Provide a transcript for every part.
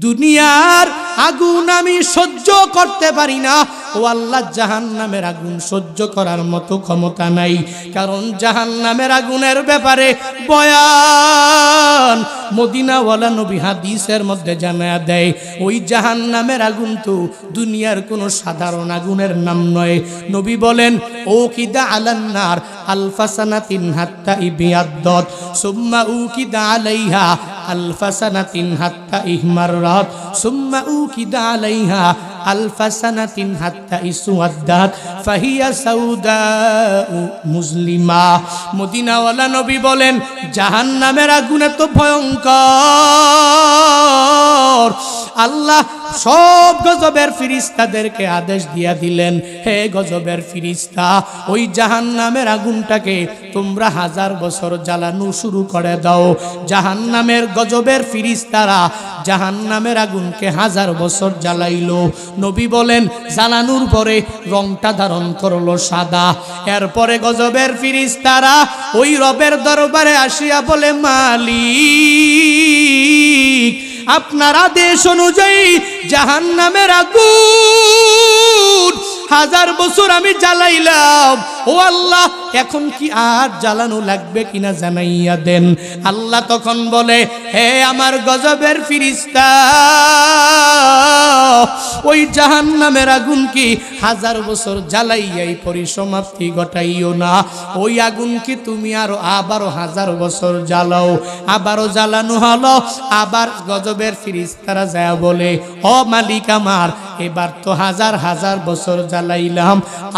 দুনিয়ার আগুন আমি সহ্য করতে পারি না, ও আল্লাহ জাহান্নামের আগুন সহ্য করার মতো ক্ষমতা নাই। কারণ জাহান্নামের আগুনের ব্যাপারে বয়ান মদিনাওয়ালা নবী হাদিসের মধ্যে জানায়া দেয়, ওই জাহান্নামের আগুন তো দুনিয়ার কোনো সাধারণ আগুনের নাম নয়। নবী বলেন, ও কিদা আলান্নার আলফাসানাতিন হাত্তা ইবিয়াদ্দত সুম্মা উকিদা আলাইহা আলফাসানাতিন হাত্তা ইহমাররাত সুম্মা উকিদা আলাইহা আলফাসানাতিন হাত্তা ইসওয়াদ্দাত ফাহিয়া সাউদাউ মুসলিমা। মদিনাওয়ালা নবী বলেন, জাহান্নামের আগুন এত ভয়ঙ্কর, আল্লাহ সব গজবের ফিরিস্তাদেরকে আদেশ দিয়া দিলেন, হে গজবের ফিরিস্তা, ওই জাহান্নামের আগুনটাকে তোমরা 1000 বছর জ্বালানো শুরু করে দাও। জাহান্নামের গজবের ফিরিস্তারা জাহান্নামের আগুনকে 1000 বছর জ্বালাইলো। নবী বলেন, জ্বালানোর পরে রংটা ধারণ করলো সাদা। এরপরে গজবের ফিরিস্তারা ওই রবের দরবারে আসিয়া বলে, মালিক, আপনার আদেশ অনুযায়ী জাহান্নামের আগুন 1000 বছর আমি জ্বালাইলাম, ও আল্লাহ এখন কি আর জ্বালানো লাগবে কিনা জানাইয়া দেন। আল্লাহ তখন বলে, হে আমার গজবের ফিরিস্তা, ওই জাহান্নামের আগুন কি 1000 বছর জ্বালাইয়াই পরিসমাপ্তি ঘটাইও না, ওই আগুন কি তুমি আবারও 1000 বছর জ্বালাও। আবারও জ্বালানো হলো। আবার গজবের ফিরিস্তারা যায় বলে, ও মালিক আমার, এবার তো 1000 বছর জ্বালাইলাম,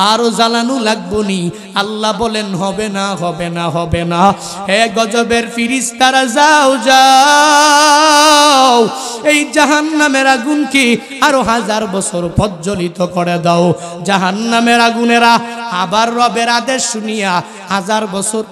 আরো জ্বালানো লাগবো নি। আল্লাহ বলেন, হবে না, হবে না, হবে না। হে গজবের ফিরিস্তারা, যাও যাও, এই জাহান্নামের আগুন কি আরো 1000 বছর প্রজ্বলিত করে দাও। জাহান্নামের আগুনেরা আবার রবের আদেশ শুনিয়া 1000 বছর